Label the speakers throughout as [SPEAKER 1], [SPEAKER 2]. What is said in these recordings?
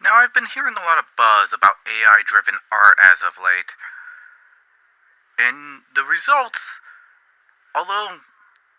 [SPEAKER 1] Now, I've been hearing a lot of buzz about AI-driven art as of late, and the results, although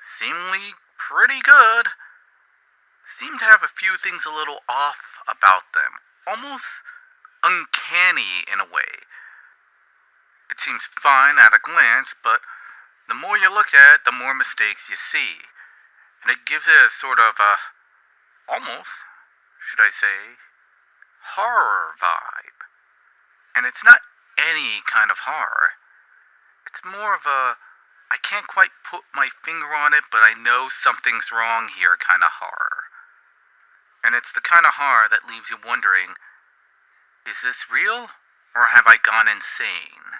[SPEAKER 1] seemingly pretty good, seem to have a few things a little off about them, almost uncanny in a way. It seems fine at a glance, but the more you look at it, the more mistakes you see, and it gives it a sort of almost, should I say, horror vibe. And it's not any kind of horror. It's more of a, I can't quite put my finger on it, but I know something's wrong here kind of horror. And it's the kind of horror that leaves you wondering, is this real, or have I gone insane?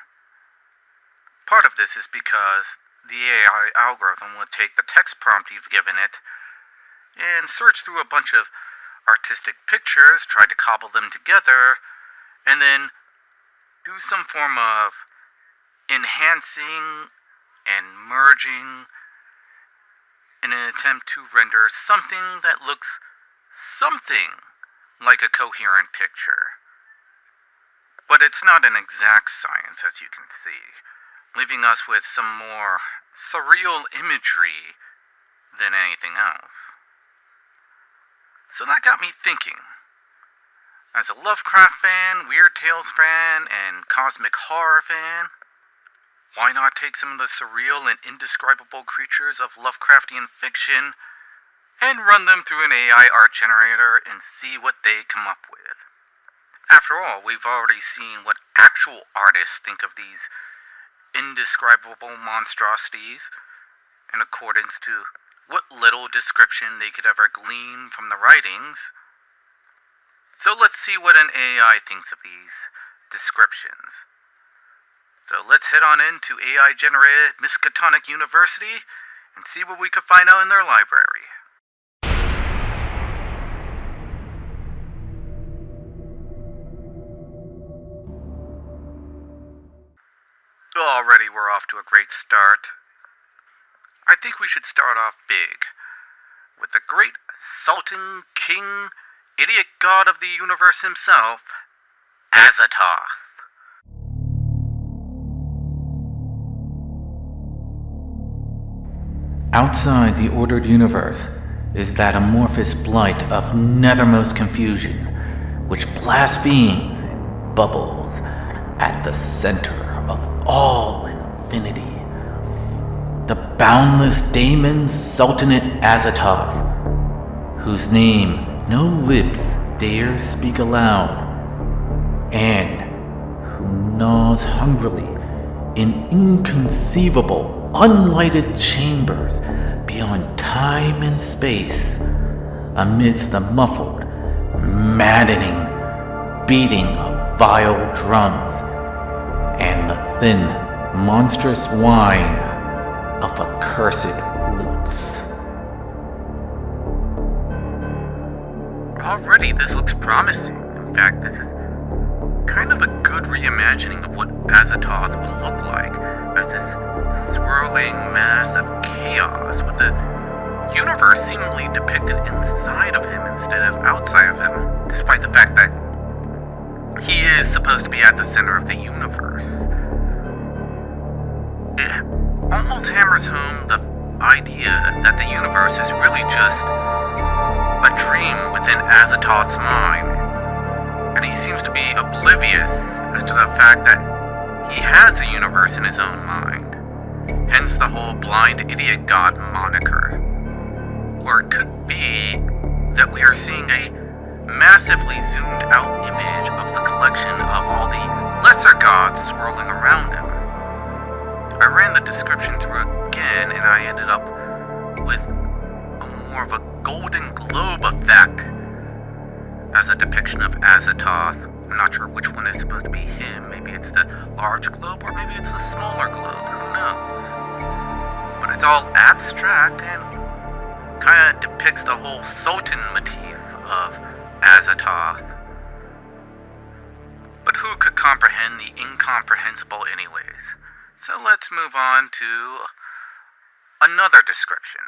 [SPEAKER 1] Part of this is because the AI algorithm will take the text prompt you've given it and search through a bunch of artistic pictures, try to cobble them together, and then do some form of enhancing and merging in an attempt to render something that looks something like a coherent picture. But it's not an exact science, as you can see, leaving us with some more surreal imagery than anything else. So that got me thinking. As a Lovecraft fan, Weird Tales fan, and cosmic horror fan, why not take some of the surreal and indescribable creatures of Lovecraftian fiction and run them through an AI art generator and see what they come up with? After all, we've already seen what actual artists think of these indescribable monstrosities in accordance to what little description they could ever glean from the writings. So let's see what an AI thinks of these descriptions. So let's head on into AI-generated Miskatonic University and see what we could find out in their library. Already we're off to a great start. I think we should start off big, with the great Sultan, King, idiot god of the universe himself, Azathoth. Outside the ordered universe is that amorphous blight of nethermost confusion, which blasphemes and bubbles at the center of all infinity. The boundless daemon Sultanate Azathoth, whose name no lips dare speak aloud, and who gnaws hungrily in inconceivable, unlighted chambers beyond time and space, amidst the muffled, maddening beating of vile drums and the thin, monstrous whine of accursed flutes. Already this looks promising. In fact, this is kind of a good reimagining of what Azathoth would look like as this swirling mass of chaos with the universe seemingly depicted inside of him instead of outside of him, despite the fact that he is supposed to be at the center of the universe. It almost hammers home the idea that the universe is really just a dream within Azathoth's mind, and he seems to be oblivious as to the fact that he has a universe in his own mind, hence the whole blind idiot god moniker. Or it could be that we are seeing a massively zoomed out image of the collection of all the lesser gods swirling around him. I ran the description through again and I ended up with more of a golden globe effect as a depiction of Azathoth. I'm not sure which one is supposed to be him. Maybe it's the large globe or maybe it's the smaller globe. Who knows? But it's all abstract and kind of depicts the whole Sultan motif of Azathoth. But who could comprehend the incomprehensible anyways? So let's move on to another description.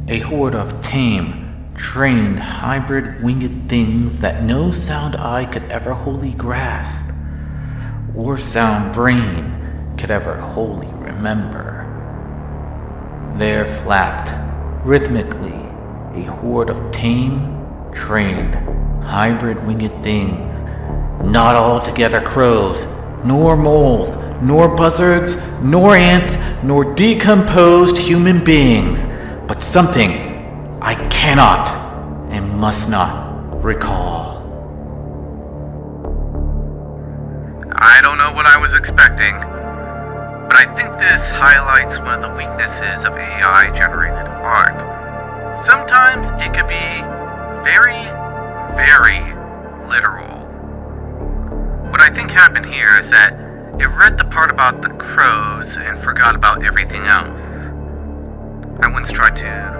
[SPEAKER 1] A horde of tame, trained hybrid winged things that no sound eye could ever wholly grasp, or sound brain could ever wholly remember. There flapped, rhythmically, a horde of tame, trained, hybrid winged things, not altogether crows, nor moles, nor buzzards, nor ants, nor decomposed human beings, but something I cannot and must not recall. I don't know what I was expecting, but I think this highlights one of the weaknesses of AI-generated art. Sometimes it could be very, very literal. What I think happened here is that it read the part about the crows and forgot about everything else. I once tried to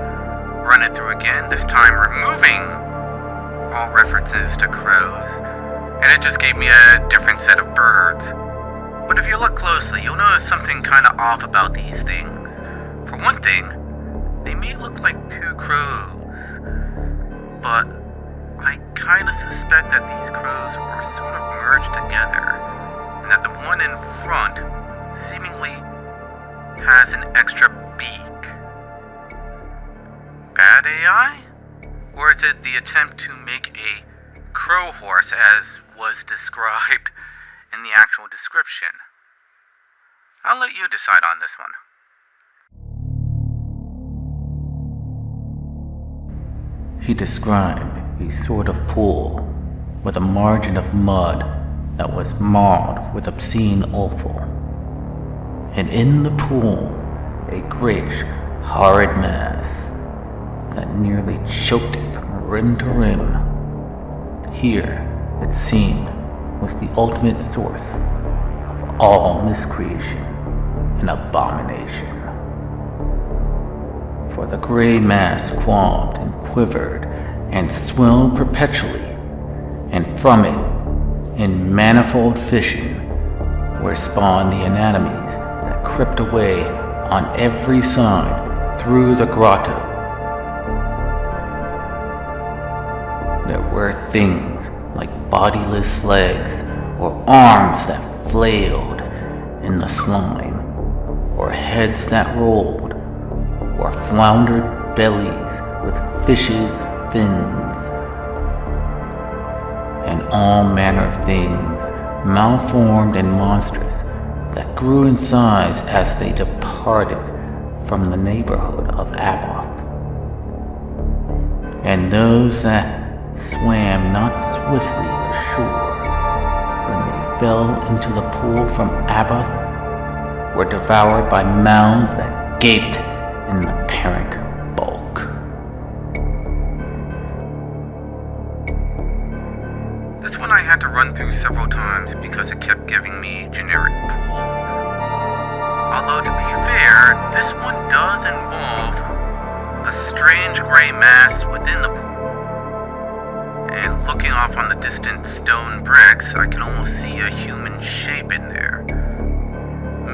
[SPEAKER 1] run it through again, this time removing all references to crows, and it just gave me a different set of birds. But if you look closely, you'll notice something kinda off about these things. For one thing, they may look like two crows, but I kinda suspect that these crows were sort of merged together, and that the one in front seemingly has an extra beak. Bad AI? Or is it the attempt to make a crow horse as was described in the actual description? I'll let you decide on this one. He described a sort of pool with a margin of mud that was marred with obscene offal, and in the pool a grayish, horrid mass that nearly choked it from rim to rim. Here, it seemed, was the ultimate source of all miscreation and abomination. For the gray mass qualmed and quivered and swelled perpetually, and from it, in manifold fission, were spawned the anatomies that crept away on every side through the grotto. There were things like bodiless legs or arms that flailed in the slime, or heads that rolled, or floundered bellies with fishes' fins, and all manner of things, malformed and monstrous, that grew in size as they departed from the neighborhood of Aboth. And those that swam not swiftly ashore when they fell into the pool from Aboth were devoured by mouths that gaped in the parent bulk. This one I had to run through several times because it kept giving me generic pools. Although to be fair, this one does involve a strange gray mass within the pool. And looking off on the distant stone bricks, I can almost see a human shape in there.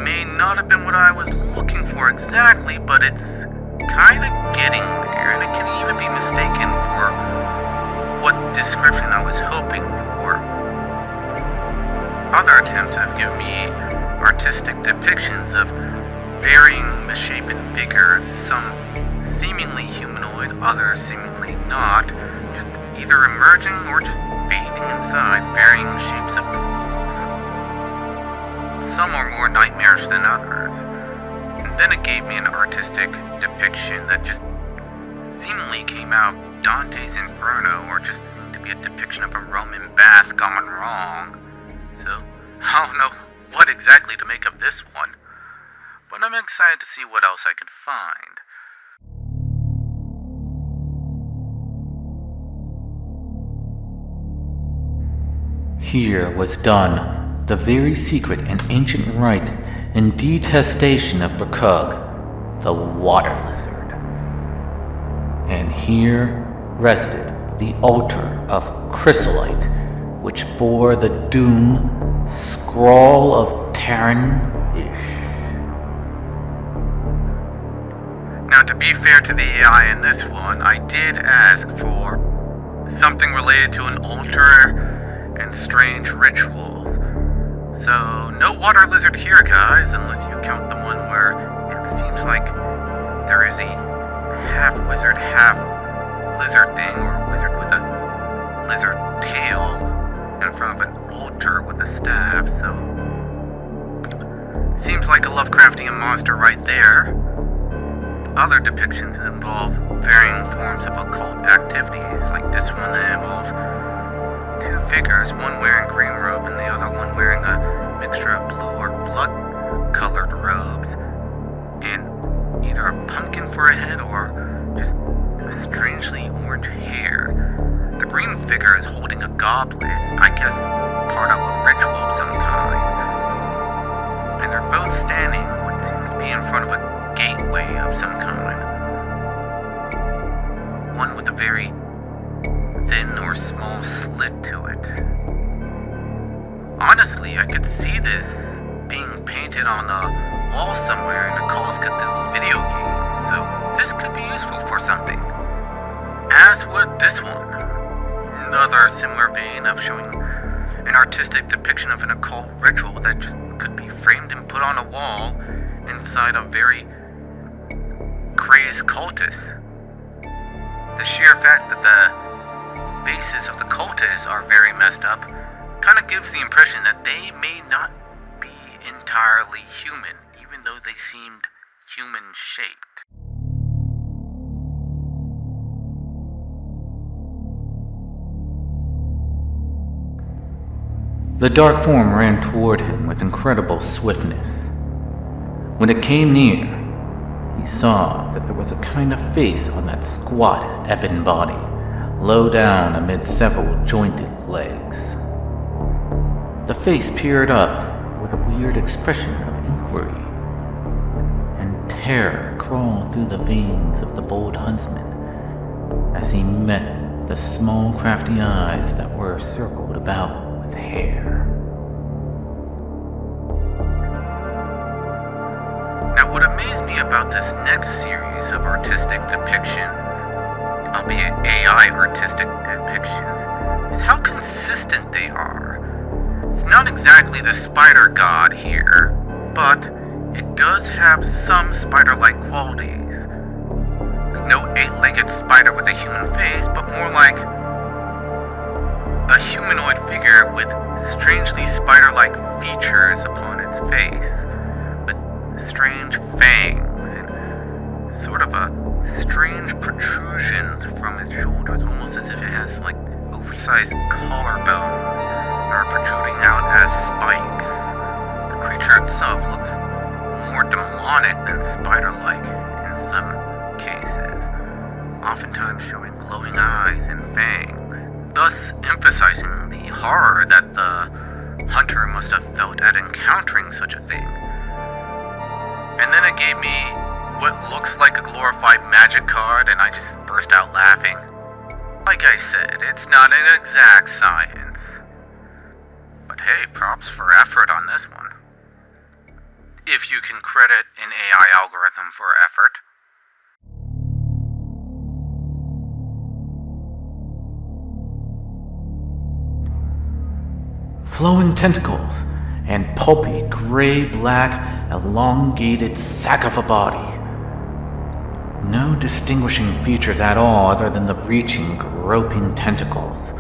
[SPEAKER 1] May not have been what I was looking for exactly, but it's kinda getting there, and it can even be mistaken for what description I was hoping for. Other attempts have given me artistic depictions of varying misshapen figures, some seemingly humanoid, others seemingly not, just either emerging or just bathing inside varying shapes of pools. Some are more nightmarish than others, and then it gave me an artistic depiction that just seemingly came out of Dante's Inferno, or just seemed to be a depiction of a Roman bath gone wrong. So, I don't know what exactly to make of this one, but I'm excited to see what else I can find. Here was done the very secret and ancient rite and detestation of Berkug, the water lizard. And here rested the altar of chrysolite, which bore the doom scrawl of Terran-ish. Now, to be fair to the AI in this one, I did ask for something related to an altar and strange rituals. So, no water lizard here, guys, unless you count the one where it seems like there is a half-wizard, half-lizard thing, or a wizard with a lizard tail in front of an altar with a staff, so seems like a Lovecraftian monster right there. Other depictions involve varying forms of occult activities, like this one that involves two figures, one wearing green robe and the other one wearing a mixture of blue or blood-colored robes, and either a pumpkin for a head or just strangely orange hair. The green figure is holding a goblet, I guess part of a ritual of some kind. And they're both standing what seems to be in front of a gateway of some kind. One with a very thin or small slit to it. Honestly, I could see this being painted on a wall somewhere in a Call of Cthulhu video game, so this could be useful for something. As would this one. Another similar vein of showing an artistic depiction of an occult ritual that just could be framed and put on a wall inside a very crazed cultist. The sheer fact that the faces of the cultists are very messed up kind of gives the impression that they may not be entirely human, even though they seemed human-shaped. The dark form ran toward him with incredible swiftness. When it came near, he saw that there was a kind of face on that squat, ebon body, low down amid several jointed legs. The face peered up with a weird expression of inquiry, and terror crawled through the veins of the bold huntsman as he met the small, crafty eyes that were circled about with hair. Now, what amazed me about this next series of artistic depictions, albeit AI artistic depictions, is how consistent they are. It's not exactly the spider god here, but it does have some spider-like qualities. There's no eight-legged spider with a human face, but more like a humanoid figure with strangely spider-like features upon its face, with strange fangs and sort of a strange protrusions from its shoulders, almost as if it has like oversized collarbones that are protruding out as spikes. The creature itself looks more demonic than spider-like in some cases, oftentimes showing glowing eyes and fangs, thus emphasizing the horror that the hunter must have felt at encountering such a thing. And then it gave me what looks like a glorified magic card, and I just burst out laughing. Like I said, it's not an exact science. But hey, props for effort on this one. If you can credit an AI algorithm for effort. Flowing tentacles and pulpy, gray-black, elongated sack of a body. No distinguishing features at all other than the reaching, groping tentacles.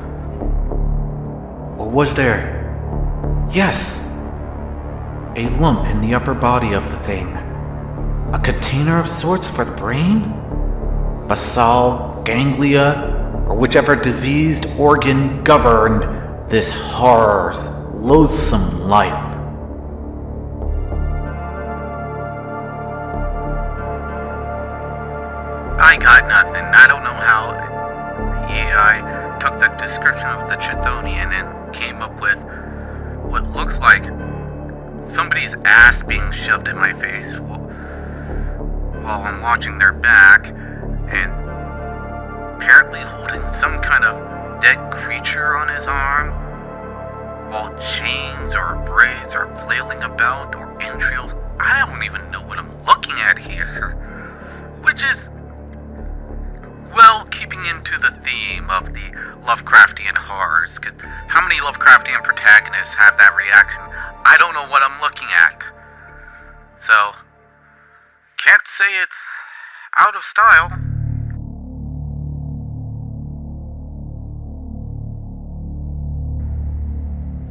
[SPEAKER 1] Or was there? Yes! A lump in the upper body of the thing. A container of sorts for the brain? Basal ganglia, or whichever diseased organ governed this horror's loathsome life. I got nothing. I don't know how the AI took the description of the Citonian and came up with what looks like somebody's ass being shoved in my face while I'm watching their back, and apparently holding some kind of dead creature on his arm, while chains or braids are flailing about, or entrails. I don't even know what I'm looking at here. Which which is, well, keeping into the theme of the Lovecraftian horrors, because how many Lovecraftian protagonists have that reaction? I don't know what I'm looking at. So, can't say it's out of style.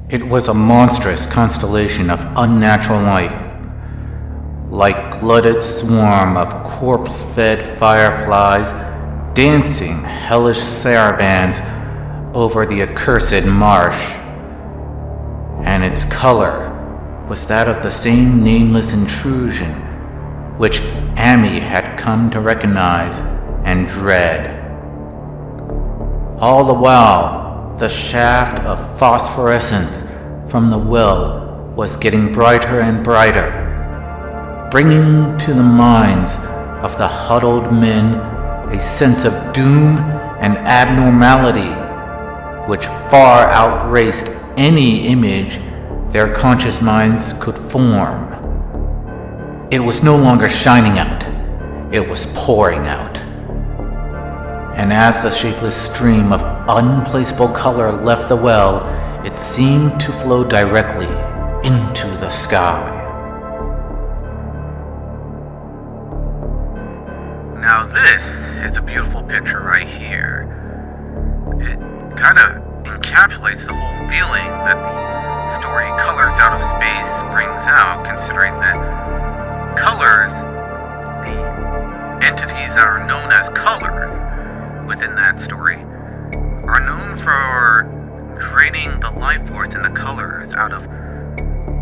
[SPEAKER 2] It was a monstrous constellation of unnatural light, like glutted swarm of corpse-fed fireflies dancing hellish sarabands over the accursed marsh. And its color was that of the same nameless intrusion which Amy had come to recognize and dread. All the while, the shaft of phosphorescence from the well was getting brighter and brighter, bringing to the minds of the huddled men a sense of doom and abnormality which far outraced any image their conscious minds could form. It was no longer shining out, it was pouring out. And as the shapeless stream of unplaceable color left the well, it seemed to flow directly into the sky.
[SPEAKER 1] Now this is a beautiful picture right here. It kind of encapsulates the whole feeling that the story Colors Out of Space brings out, considering that colors, the entities that are known as colors within that story, are known for draining the life force in the colors out of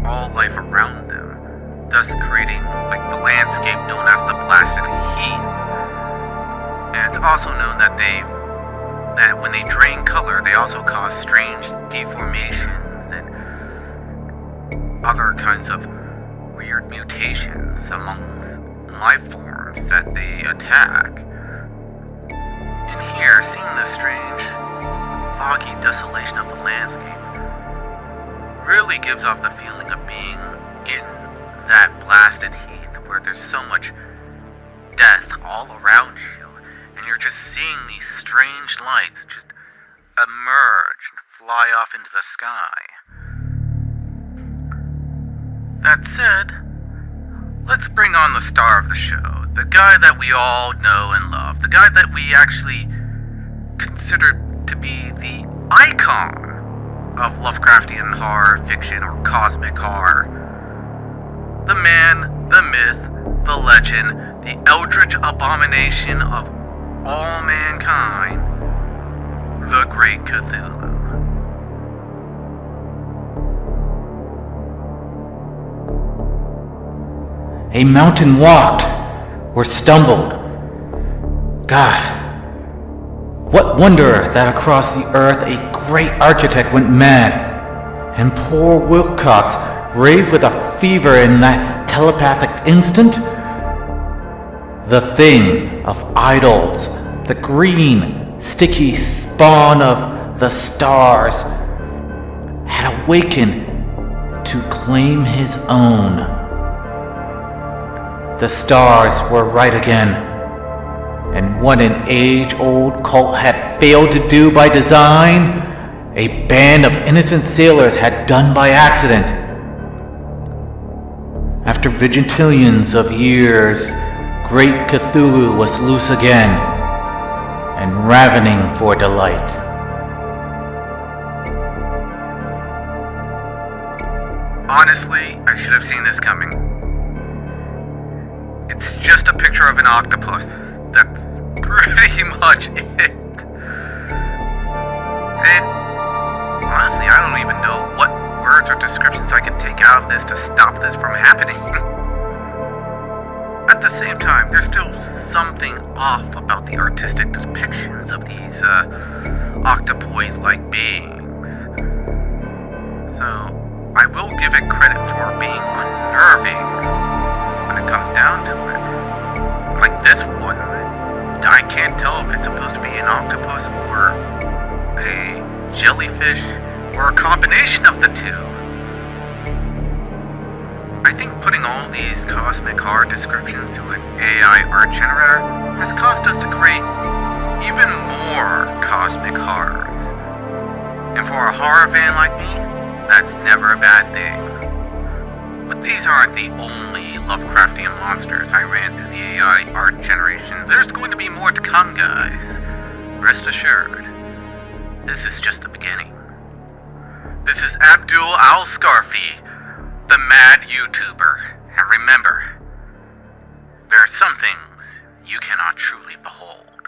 [SPEAKER 1] all life around them, thus creating like the landscape known as the Blasted Heath. And it's also known that that when they drain color, they also cause strange deformations and other kinds of weird mutations amongst life forms that they attack. And here, seeing the strange, foggy desolation of the landscape really gives off the feeling of being in that Blasted Heath where there's so much death all around you, and you're just seeing these strange lights just emerge and fly off into the sky. That said, let's bring on the star of the show, the guy that we all know and love, the guy that we actually consider to be the icon of Lovecraftian horror fiction or cosmic horror. The man, the myth, the legend, the eldritch abomination of all mankind, the Great Cthulhu.
[SPEAKER 2] A mountain walked or stumbled. God, what wonder that across the earth a great architect went mad, and poor Wilcox raved with a fever in that telepathic instant? The thing of idols, the green, sticky spawn of the stars, had awakened to claim his own. The stars were right again, and what an age-old cult had failed to do by design, a band of innocent sailors had done by accident. After vigintillions of years, Great Cthulhu was loose again, and ravening for delight.
[SPEAKER 1] Honestly, I should have seen this coming. It's just a picture of an octopus. That's pretty much it. And honestly, I don't even know what words or descriptions I could take out of this to stop this from happening. At the same time, there's still something off about the artistic depictions of these octopoid-like beings. So, I will give it credit for being unnerving when it comes down to it. Like this one, I can't tell if it's supposed to be an octopus or a jellyfish or a combination of the two. I think putting all these cosmic horror descriptions to an AI art generator has caused us to create even more cosmic horrors. And for a horror fan like me, that's never a bad thing. But these aren't the only Lovecraftian monsters I ran through the AI art generation. There's going to be more to come, guys. Rest assured, this is just the beginning. This is Abdul Al-Scarfi, the mad YouTuber. And remember, there are some things you cannot truly behold.